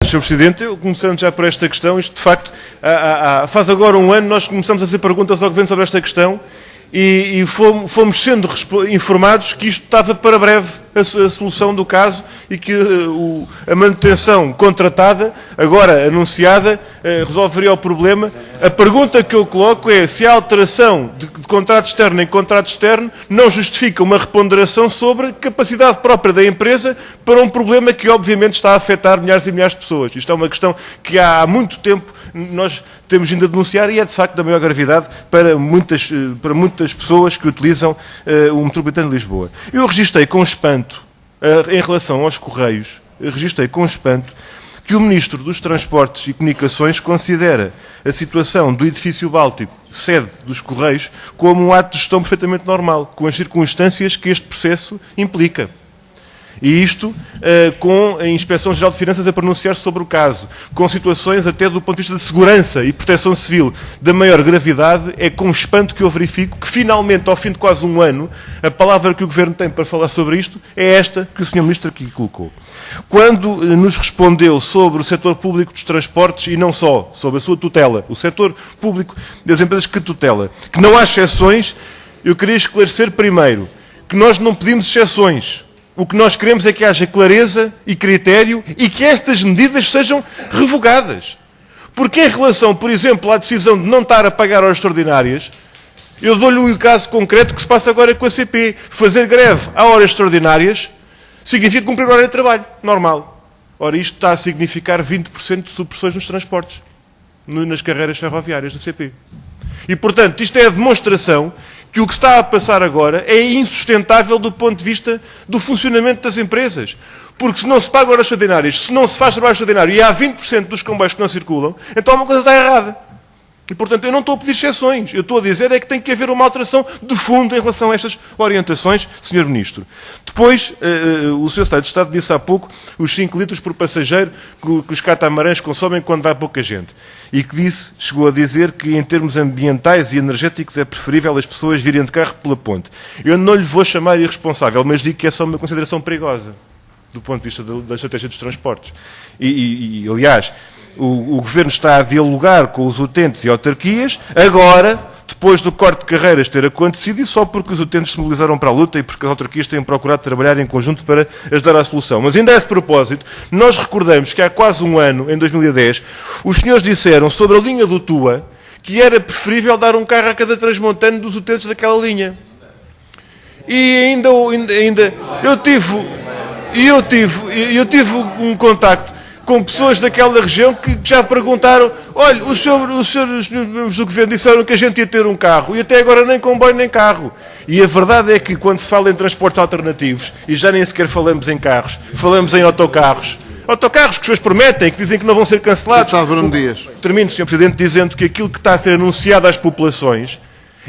Sr. Presidente, eu começando já por esta questão, isto de facto, faz agora um ano nós começamos a fazer perguntas ao Governo sobre esta questão e fomos sendo informados que isto estava para breve a solução do caso e que a manutenção contratada, agora anunciada, resolveria o problema. A pergunta que eu coloco é se a alteração de contrato externo em contrato externo não justifica uma reponderação sobre a capacidade própria da empresa para um problema que obviamente está a afetar milhares e milhares de pessoas. Isto é uma questão que há muito tempo nós temos vindo a denunciar e é de facto da maior gravidade para muitas pessoas que utilizam o metropolitano de Lisboa. Eu registrei com espanto, em relação aos Correios, que o Ministro dos Transportes e Comunicações considera a situação do edifício Báltico, sede dos Correios, como um ato de gestão perfeitamente normal, com as circunstâncias que este processo implica. E isto com a Inspeção-Geral de Finanças a pronunciar-se sobre o caso, com situações até do ponto de vista de segurança e proteção civil da maior gravidade, é com espanto que eu verifico que finalmente, ao fim de quase um ano, a palavra que o Governo tem para falar sobre isto é esta que o Sr. Ministro aqui colocou. Quando nos respondeu sobre o setor público dos transportes e não só, sobre a sua tutela, o setor público das empresas que tutela, que não há exceções, eu queria esclarecer primeiro que nós não pedimos exceções. O que nós queremos é que haja clareza e critério e que estas medidas sejam revogadas. Porque em relação, por exemplo, à decisão de não estar a pagar horas extraordinárias, eu dou-lhe o caso concreto que se passa agora com a CP. Fazer greve a horas extraordinárias significa cumprir o horário de trabalho, normal. Ora, isto está a significar 20% de supressões nos transportes, nas carreiras ferroviárias da CP. E, portanto, isto é a demonstração que o que está a passar agora é insustentável do ponto de vista do funcionamento das empresas. Porque se não se paga horas extraordinárias, se não se faz trabalho extraordinário e há 20% dos comboios que não circulam, então alguma coisa está errada. E, portanto, eu não estou a pedir exceções. Eu estou a dizer é que tem que haver uma alteração de fundo em relação a estas orientações, Sr. Ministro. Depois, o Sr. Secretário de Estado disse há pouco os 5 litros por passageiro que os catamarãs consomem quando vai pouca gente. E que chegou a dizer que, em termos ambientais e energéticos, é preferível as pessoas virem de carro pela ponte. Eu não lhe vou chamar irresponsável, mas digo que é só uma consideração perigosa, do ponto de vista da estratégia dos transportes. Aliás, o Governo está a dialogar com os utentes e autarquias, agora, depois do corte de carreiras ter acontecido, e só porque os utentes se mobilizaram para a luta e porque as autarquias têm procurado trabalhar em conjunto para ajudar à solução. Mas ainda a esse propósito, nós recordamos que há quase um ano, em 2010, os senhores disseram sobre a linha do Tua que era preferível dar um carro a cada transmontano dos utentes daquela linha. E eu tive um contacto com pessoas daquela região que já perguntaram, olha, os senhores membros do Governo disseram que a gente ia ter um carro e até agora nem comboio nem carro. E a verdade é que quando se fala em transportes alternativos, e já nem sequer falamos em carros, falamos em autocarros que as pessoas prometem, que dizem que não vão ser cancelados. Termino, Sr. Presidente, dizendo que aquilo que está a ser anunciado às populações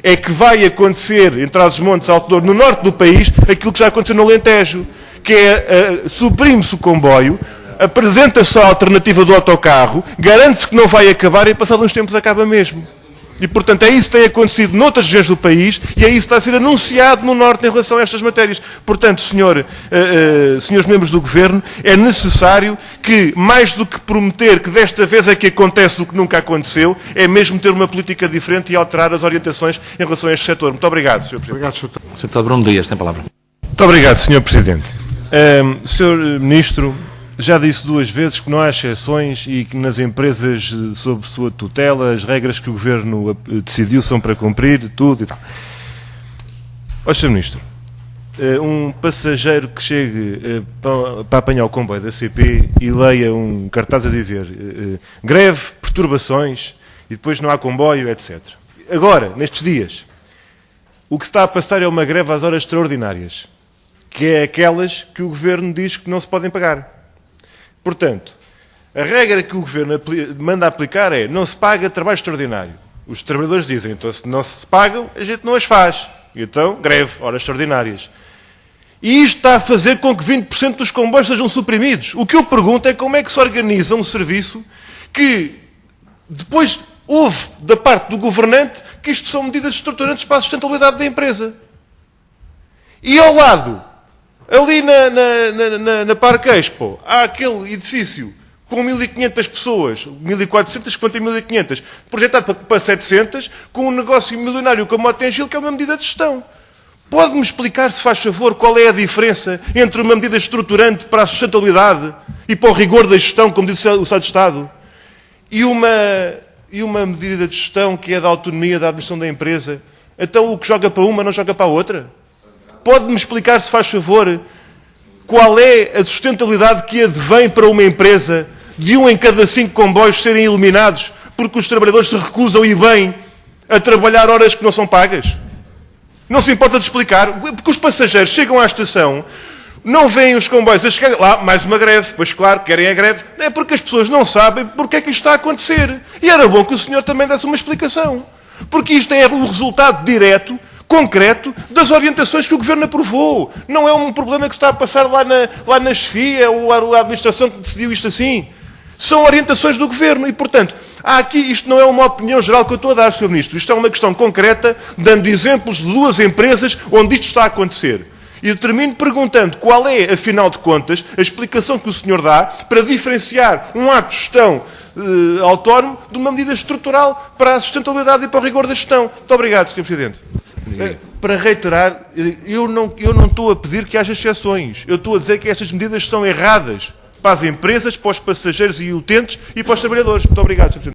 é que vai acontecer em Trás-os-Montes, Alto Douro, no norte do país, aquilo que já aconteceu no Alentejo, que é suprime-se o comboio, apresenta-se a alternativa do autocarro, garante-se que não vai acabar e, passados uns tempos, acaba mesmo. E, portanto, é isso que tem acontecido noutras regiões do país e é isso que está a ser anunciado no Norte em relação a estas matérias. Portanto, senhores membros do Governo, é necessário que, mais do que prometer que desta vez é que acontece o que nunca aconteceu, é mesmo ter uma política diferente e alterar as orientações em relação a este setor. Muito obrigado, Sr. Presidente. Obrigado, Sr. Deputado Bruno Dias, tem a palavra. Muito obrigado, Sr. Presidente. Sr. Ministro, já disse 2 vezes que não há exceções e que nas empresas sob sua tutela as regras que o Governo decidiu são para cumprir, tudo e tal. Ó, Sr. Ministro, um passageiro que chegue para apanhar o comboio da CP e leia um cartaz a dizer greve, perturbações e depois não há comboio, etc. Agora, nestes dias, o que se está a passar é uma greve às horas extraordinárias, que é aquelas que o Governo diz que não se podem pagar. Portanto, a regra que o Governo manda aplicar é não se paga trabalho extraordinário. Os trabalhadores dizem, então se não se pagam, a gente não as faz. Então, greve, horas extraordinárias. E isto está a fazer com que 20% dos comboios sejam suprimidos. O que eu pergunto é como é que se organiza um serviço que depois houve da parte do governante que isto são medidas estruturantes para a sustentabilidade da empresa. E ao lado, ali na Parque Expo, há aquele edifício com 1.500 pessoas, 1.400, quanto a 1.500, projetado para 700, com um negócio milionário como o Tengil, que é uma medida de gestão. Pode-me explicar, se faz favor, qual é a diferença entre uma medida estruturante para a sustentabilidade e para o rigor da gestão, como disse o Estado de Estado, e uma medida de gestão que é da autonomia da administração da empresa? Então o que joga para uma não joga para a outra? Pode-me explicar, se faz favor, qual é a sustentabilidade que advém para uma empresa de 1 em cada 5 comboios serem eliminados porque os trabalhadores se recusam e bem a trabalhar horas que não são pagas? Não se importa de explicar, porque os passageiros chegam à estação, não veem os comboios a chegar lá, mais uma greve, pois claro, querem a greve, não é porque as pessoas não sabem porque é que isto está a acontecer. E era bom que o senhor também desse uma explicação, porque isto é o resultado direto, concreto, das orientações que o Governo aprovou. Não é um problema que se está a passar lá na chefia ou a administração que decidiu isto assim. São orientações do Governo e, portanto, isto não é uma opinião geral que eu estou a dar, Sr. Ministro. Isto é uma questão concreta, dando exemplos de 2 empresas onde isto está a acontecer. E eu termino perguntando qual é, afinal de contas, a explicação que o senhor dá para diferenciar um ato de gestão autónomo de uma medida estrutural para a sustentabilidade e para o rigor da gestão. Muito obrigado, Sr. Presidente. Para reiterar, eu não estou a pedir que haja exceções. Eu estou a dizer que estas medidas são erradas para as empresas, para os passageiros e utentes e para os trabalhadores. Muito obrigado, Sr. Presidente.